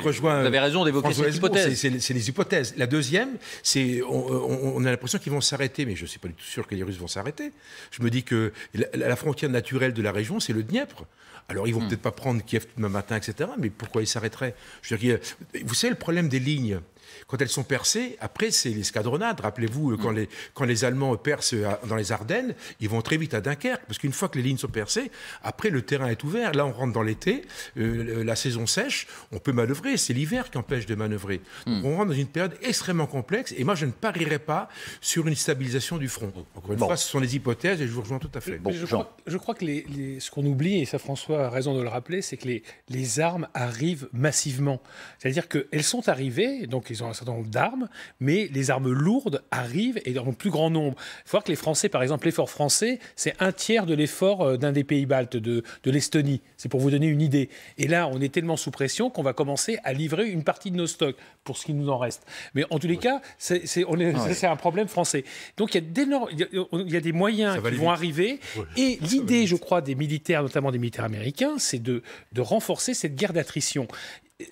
rejoins. Vous avez raison d'évoquer cette hypothèse. C'est les hypothèses. La deuxième, c'est, on a l'impression qu'ils vont s'arrêter, mais je ne suis pas du tout sûr que les Russes vont s'arrêter. Je me dis que la frontière naturelle de la région, c'est le Dniepr. Alors, ils vont peut-être pas prendre Kiev demain matin, etc., mais pourquoi ils s'arrêteraient? Je veux dire, vous savez, le problème des lignes, quand elles sont percées, après, c'est l'escadronnade. Rappelez-vous, quand les Allemands percent dans les Ardennes, ils vont très vite à Dunkerque, parce qu'une fois que les lignes sont percées, après, le terrain est ouvert. Là, on rentre dans l'été, la saison sèche, on peut manœuvrer. C'est l'hiver qui empêche de manœuvrer. Donc, on rentre dans une période extrêmement complexe, et moi, je ne parierais pas sur une stabilisation du front. Encore une fois, ce sont des hypothèses, et je vous rejoins tout à fait. Je crois que ce qu'on oublie, et ça, François a raison de le rappeler, c'est que les armes arrivent massivement. C'est-à-dire qu'elles sont arrivées, donc ils ont un certain nombre d'armes, mais les armes lourdes arrivent et en plus grand nombre. Il faut voir que les Français, par exemple, l'effort français, c'est un tiers de l'effort d'un des pays baltes, de l'Estonie. C'est pour vous donner une idée. Et là, on est tellement sous pression qu'on va commencer à livrer une partie de nos stocks, pour ce qui nous en reste. Mais en tous les cas, c'est un problème français. Donc il y a des moyens qui vont arriver. Ouais. Et l'idée, je crois, des militaires, notamment des militaires américains, c'est de renforcer cette guerre d'attrition.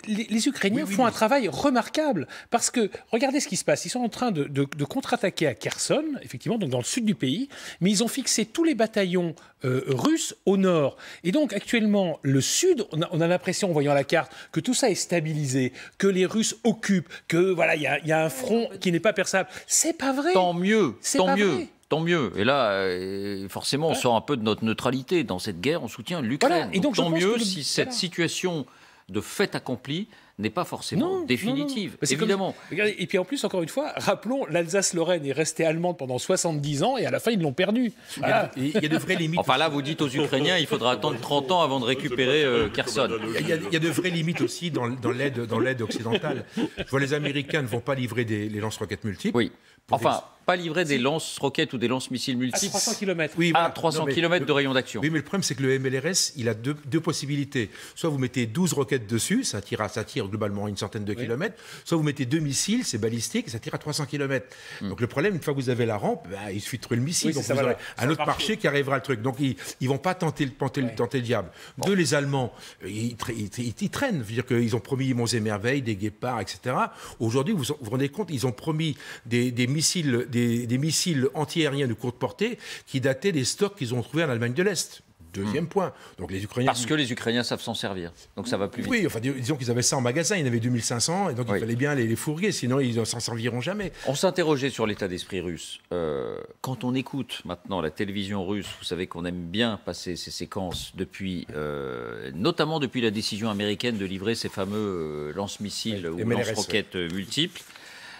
Les Ukrainiens font un travail remarquable parce que, regardez ce qui se passe, ils sont en train de contre-attaquer à Kherson, effectivement, donc dans le sud du pays, mais ils ont fixé tous les bataillons russes au nord. Et donc, actuellement, le sud, on a l'impression, en voyant la carte, que tout ça est stabilisé, que les Russes occupent, que voilà, il y a un front qui n'est pas perçable. C'est pas vrai. Tant mieux, tant mieux. Vrai. Tant mieux. Et là, forcément, on sort un peu de notre neutralité. Dans cette guerre, on soutient l'Ukraine. Voilà. Et donc, tant mieux si cette situation de fait accompli n'est pas forcément définitive, évidemment. Regardez, et puis en plus, encore une fois, rappelons, l'Alsace-Lorraine est restée allemande pendant 70 ans et à la fin, ils l'ont perdue. Voilà. Il y a de vraies limites. Enfin là, vous dites aux Ukrainiens, il faudra attendre 30 ans avant de récupérer Kherson. Il y a de vraies limites aussi dans l'aide occidentale. Je vois, les Américains ne vont pas livrer les lance-roquettes multiples. Oui. Enfin, pas livrer des lance-roquettes ou des lance-missiles multiples. À 300 km. Oui, à 300 km de rayon d'action. Oui, mais le problème, c'est que le MLRS, il a deux possibilités. Soit vous mettez 12 roquettes dessus, ça tire globalement une centaine de kilomètres. Soit vous mettez 2 missiles, c'est balistique, et ça tire à 300 km. Donc le problème, une fois que vous avez la rampe, il suffit de trouver le missile. Donc vous aurez un autre marché qui arrivera le truc. Donc ils ne vont pas tenter le diable. Bon. Les Allemands, ils traînent. Je veux dire qu'ils ont promis Monts et Merveilles, des guépards, etc. Aujourd'hui, vous vous rendez compte, ils ont promis des missiles anti-aériens de courte portée qui dataient des stocks qu'ils ont trouvés en Allemagne de l'Est. Deuxième point. Donc les Ukrainiens... Parce que les Ukrainiens savent s'en servir. Donc ça va plus vite. Oui, enfin, disons qu'ils avaient ça en magasin, il y en avait 2500, et donc il fallait bien les fourguer, sinon ils ne s'en serviront jamais. On s'interrogeait sur l'état d'esprit russe. Quand on écoute maintenant la télévision russe, vous savez qu'on aime bien passer ces séquences depuis, notamment depuis la décision américaine de livrer ces fameux lance-missiles ou lance-roquettes multiples.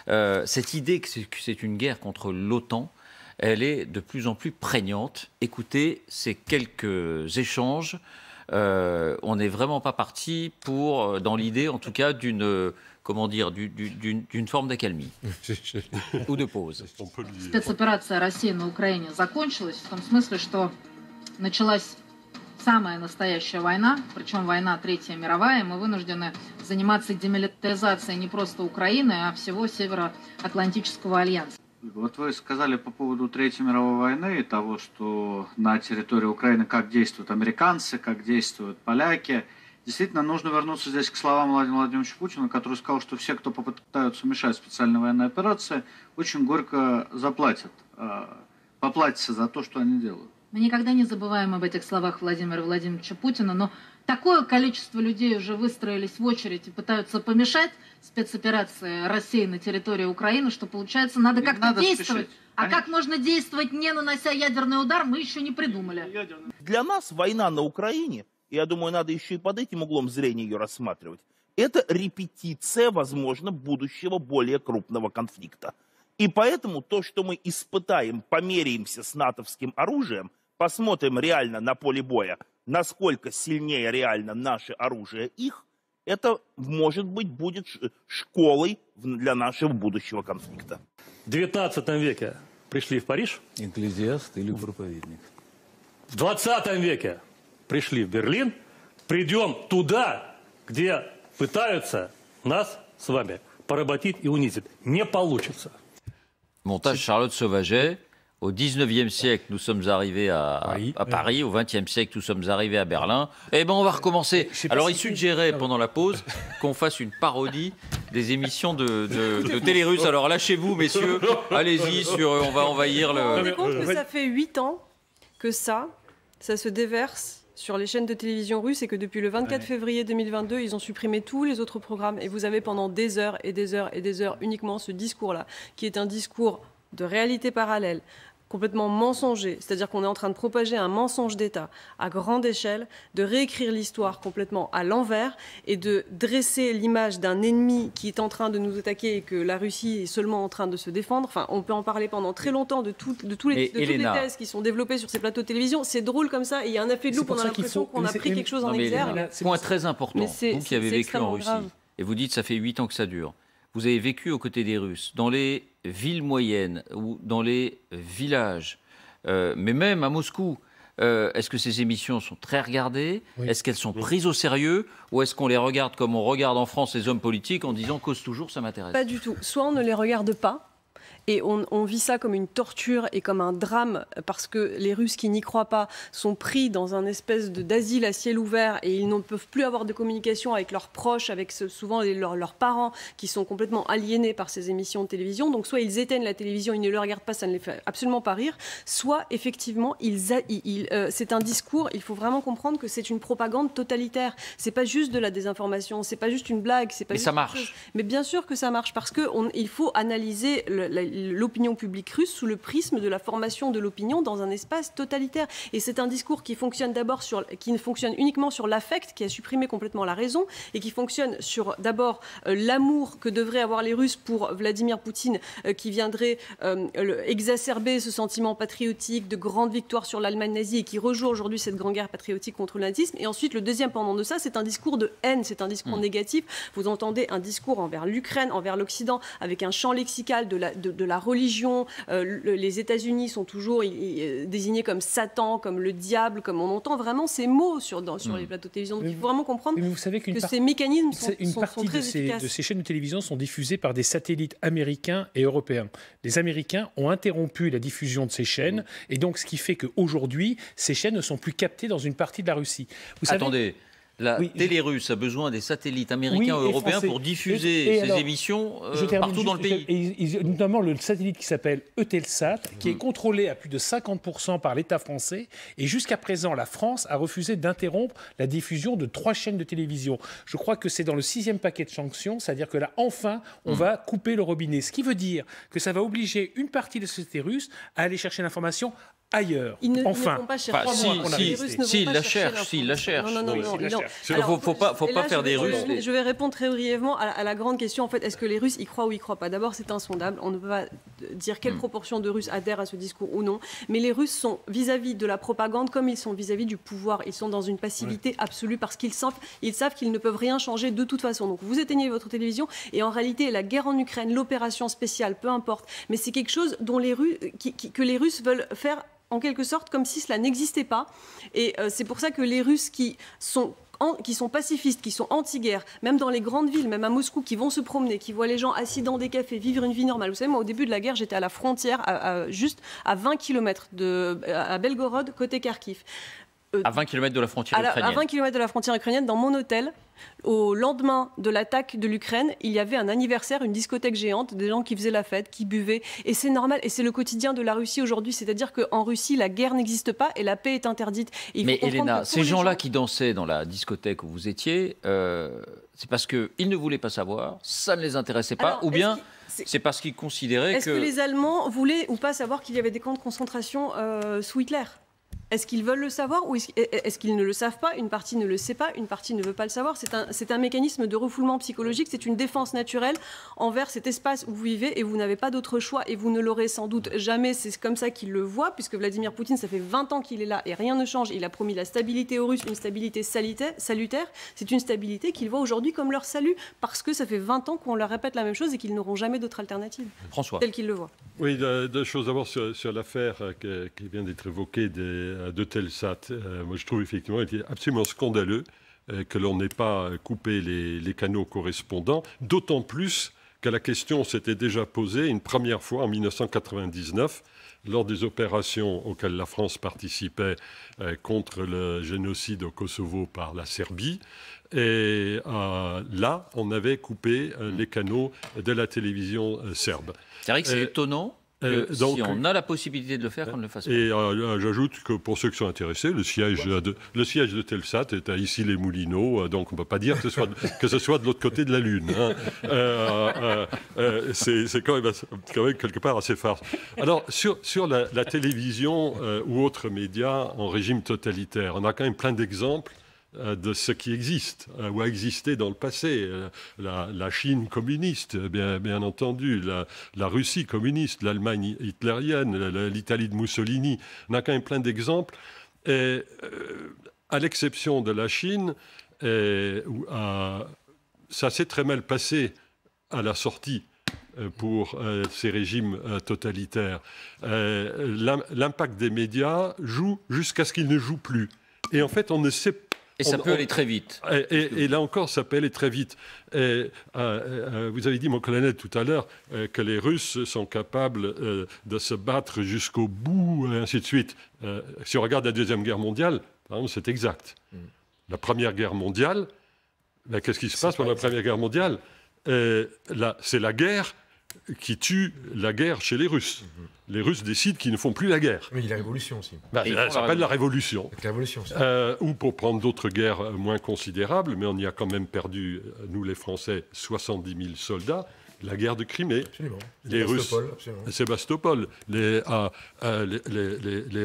Cette idée que c'est une guerre contre l'OTAN, elle est de plus en plus prégnante. Écoutez ces quelques échanges. On n'est vraiment pas parti pour, dans l'idée en tout cas, d'une forme d'accalmie ou de pause. Спецоперация России на Украине закончилась в том смысле, что началась самая настоящая война, причем война Третья мировая, и мы вынуждены заниматься демилитаризацией не просто Украины, а всего Североатлантического альянса. Вот вы сказали по поводу Третьей мировой войны и того, что на территории Украины как действуют американцы, как действуют поляки. Действительно, нужно вернуться здесь к словам Владимира Владимировича Путина, который сказал, что все, кто попытаются мешать специальной военной операции, очень горько заплатят, поплатятся за то, что они делают. Мы никогда не забываем об этих словах Владимира Владимировича Путина, но такое количество людей уже выстроились в очередь и пытаются помешать спецоперации России на территории Украины, что получается, надо как-то действовать. А как можно действовать, не нанося ядерный удар, мы еще не придумали. Для нас война на Украине, я думаю, надо еще и под этим углом зрения ее рассматривать, это репетиция, возможно, будущего более крупного конфликта. И поэтому то, что мы испытаем, померяемся с натовским оружием, посмотрим реально на поле боя, насколько сильнее реально наше оружие их, это, может быть, будет школой для нашего будущего конфликта. В XIX веке пришли в Париж. Экклезиаст или проповедник. В XX веке пришли в Берлин. Придем туда, где пытаются нас с вами поработить и унизить. Не получится. Montage Charlotte Sauvaget. Au 19e siècle, nous sommes arrivés à Paris. Au 20e siècle, nous sommes arrivés à Berlin. Eh bien, on va recommencer. Alors, il suggérait pendant la pause qu'on fasse une parodie des émissions de télé russe. Alors, lâchez-vous, messieurs. Allez-y, on va envahir le... Vous vous rendez compte que ça fait 8 ans que ça se déverse sur les chaînes de télévision russes et que depuis le 24 février 2022, ils ont supprimé tous les autres programmes. Et vous avez pendant des heures et des heures et des heures uniquement ce discours-là, qui est un discours de réalité parallèle, complètement mensonger, c'est-à-dire qu'on est en train de propager un mensonge d'État à grande échelle, de réécrire l'histoire complètement à l'envers et de dresser l'image d'un ennemi qui est en train de nous attaquer et que la Russie est seulement en train de se défendre. Enfin, on peut en parler pendant très longtemps de toutes les thèses qui sont développées sur ces plateaux de télévision. C'est drôle comme ça et il y a un effet de loupe, on a l'impression qu'on a pris quelque chose en exergue. Point très important, vous qui avez vécu en Russie, et vous dites ça fait 8 ans que ça dure. Vous avez vécu aux côtés des Russes, dans les villes moyennes ou dans les villages, mais même à Moscou. Est-ce que ces émissions sont très regardées? Est-ce qu'elles sont prises au sérieux? Ou est-ce qu'on les regarde comme on regarde en France les hommes politiques en disant cause toujours, ça m'intéresse? Pas du tout. Soit on ne les regarde pas. Et on vit ça comme une torture et comme un drame parce que les Russes qui n'y croient pas sont pris dans un espèce d'asile à ciel ouvert et ils ne peuvent plus avoir de communication avec leurs proches, avec souvent leurs parents qui sont complètement aliénés par ces émissions de télévision. Donc soit ils éteignent la télévision, ils ne le regardent pas, ça ne les fait absolument pas rire. Soit effectivement, c'est un discours, il faut vraiment comprendre que c'est une propagande totalitaire. C'est pas juste de la désinformation, c'est pas juste une blague. C'est pas Mais juste ça marche. Mais bien sûr que ça marche parce qu'il faut analyser l'opinion publique russe sous le prisme de la formation de l'opinion dans un espace totalitaire. Et c'est un discours qui fonctionne qui ne fonctionne uniquement sur l'affect, qui a supprimé complètement la raison, et qui fonctionne sur d'abord l'amour que devraient avoir les Russes pour Vladimir Poutine, qui viendrait exacerber ce sentiment patriotique de grande victoire sur l'Allemagne nazie et qui rejoue aujourd'hui cette grande guerre patriotique contre le nazisme. Et ensuite, le deuxième pendant de ça, c'est un discours de haine, c'est un discours négatif. Vous entendez un discours envers l'Ukraine, envers l'Occident, avec un champ lexical de la religion. Les États-Unis sont toujours désignés comme Satan, comme le diable, comme on entend vraiment ces mots sur les plateaux de télévision. Donc il faut vraiment comprendre que ces mécanismes sont très efficaces. De ces chaînes de télévision sont diffusées par des satellites américains et européens. Les Américains ont interrompu la diffusion de ces chaînes et donc ce qui fait qu'aujourd'hui, ces chaînes ne sont plus captées dans une partie de la Russie. Attendez. la télé russe a besoin des satellites américains ou européens pour diffuser ses émissions partout dans le pays. Notamment le satellite qui s'appelle Eutelsat, qui est contrôlé à plus de 50% par l'État français. Et jusqu'à présent, la France a refusé d'interrompre la diffusion de 3 chaînes de télévision. Je crois que c'est dans le 6e paquet de sanctions, c'est-à-dire que là, enfin, on va couper le robinet. Ce qui veut dire que ça va obliger une partie de la société russe à aller chercher l'information ailleurs. Ils ne vont Si, pas chercher. il la cherche. Il ne faut pas faire des Russes. Je vais répondre très brièvement à la grande question. En fait, est-ce que les Russes y croient ou y croient pas? D'abord, c'est insondable. On ne peut pas dire quelle proportion de Russes adhèrent à ce discours ou non. Mais les Russes sont vis-à-vis de la propagande comme ils sont vis-à-vis du pouvoir. Ils sont dans une passivité absolue parce qu'ils savent qu'ils ne peuvent rien changer de toute façon. Donc vous éteignez votre télévision et en réalité, la guerre en Ukraine, l'opération spéciale, peu importe. Mais c'est quelque chose dont que les Russes veulent faire en quelque sorte comme si cela n'existait pas. Et c'est pour ça que les Russes qui sont pacifistes, qui sont anti-guerre, même dans les grandes villes, même à Moscou, qui vont se promener, qui voient les gens assis dans des cafés, vivre une vie normale. Vous savez, moi, au début de la guerre, j'étais à la frontière, juste à 20 km à Belgorod, côté Kharkiv. À 20 km de la frontière ukrainienne. À 20 km de la frontière ukrainienne, dans mon hôtel, au lendemain de l'attaque de l'Ukraine, il y avait un anniversaire, une discothèque géante, des gens qui faisaient la fête, qui buvaient. Et c'est normal, et c'est le quotidien de la Russie aujourd'hui. C'est-à-dire qu'en Russie, la guerre n'existe pas et la paix est interdite. Mais Elena, ces gens-là qui dansaient dans la discothèque où vous étiez, c'est parce qu'ils ne voulaient pas savoir, ça ne les intéressait pas, ou bien c'est parce qu'ils considéraient que... Est-ce que les Allemands voulaient ou pas savoir qu'il y avait des camps de concentration sous Hitler ? Est-ce qu'ils veulent le savoir ou est-ce qu'ils ne le savent pas? Une partie ne le sait pas, une partie ne veut pas le savoir. C'est un mécanisme de refoulement psychologique, c'est une défense naturelle envers cet espace où vous vivez et vous n'avez pas d'autre choix et vous ne l'aurez sans doute jamais. C'est comme ça qu'ils le voient, puisque Vladimir Poutine, ça fait 20 ans qu'il est là et rien ne change. Il a promis la stabilité aux Russes, une stabilité salutaire. C'est une stabilité qu'ils voient aujourd'hui comme leur salut, parce que ça fait 20 ans qu'on leur répète la même chose et qu'ils n'auront jamais d'autre alternative. François. Telle qu'ils le voient. Oui, deux choses. D'abord sur l'affaire qui vient d'être évoquée d'Eutelsat. Moi, je trouve effectivement qu'il est absolument scandaleux que l'on n'ait pas coupé les canaux correspondants, d'autant plus que la question s'était déjà posée une première fois en 1999 lors des opérations auxquelles la France participait contre le génocide au Kosovo par la Serbie. Et là, on avait coupé les canaux de la télévision serbe. C'est vrai que c'est étonnant. Donc, si on a la possibilité de le faire, qu'on ne le fasse pas. Et j'ajoute que pour ceux qui sont intéressés, le siège de Telsat est à Issy-les-Moulineaux, donc on ne peut pas dire que ce soit de l'autre côté de la Lune. Hein. C'est quand même quelque part assez farce. Alors, sur la télévision ou autres médias en régime totalitaire, on a quand même plein d'exemples de ce qui existe ou a existé dans le passé. La Chine communiste, bien entendu, la Russie communiste, l'Allemagne hitlérienne, l'Italie de Mussolini. On a quand même plein d'exemples. Et, à l'exception de la Chine, ça s'est très mal passé à la sortie pour ces régimes totalitaires. L'impact des médias joue jusqu'à ce qu'ils ne jouent plus. Et en fait, on ne sait pas. Et ça peut aller très vite. Et là encore, ça peut aller très vite. Vous avez dit, mon colonel, tout à l'heure, que les Russes sont capables de se battre jusqu'au bout, et ainsi de suite. Si on regarde la Deuxième Guerre mondiale, c'est exact. La Première Guerre mondiale, qu'est-ce qui se passe pendant la Première Guerre mondiale? C'est la guerre qui tue la guerre chez les Russes. Les Russes décident qu'ils ne font plus la guerre. Mais il y a la révolution aussi. Ça s'appelle la révolution. La révolution aussi. Ou pour prendre d'autres guerres moins considérables, mais on y a quand même perdu, nous les Français, 70 000 soldats. La guerre de Crimée. Absolument. Les Russes, Sébastopol. Les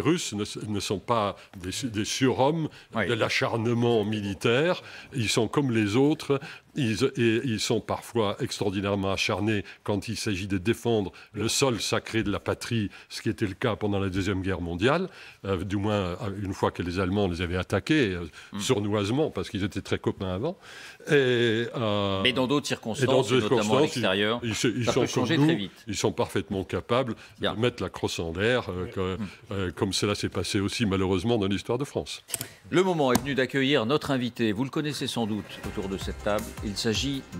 Russes ne sont pas des surhommes de l'acharnement militaire. Ils sont comme les autres. Ils sont parfois extraordinairement acharnés quand il s'agit de défendre le sol sacré de la patrie, ce qui était le cas pendant la Deuxième Guerre mondiale, du moins une fois que les Allemands les avaient attaqués, sournoisement, parce qu'ils étaient très copains avant. Mais dans d'autres circonstances, notamment à l'extérieur, ça peut changer très vite. Ils sont parfaitement capables de mettre la crosse en l'air, comme cela s'est passé aussi malheureusement dans l'histoire de France. Le moment est venu d'accueillir notre invité. Vous le connaissez sans doute autour de cette table. Il s'agit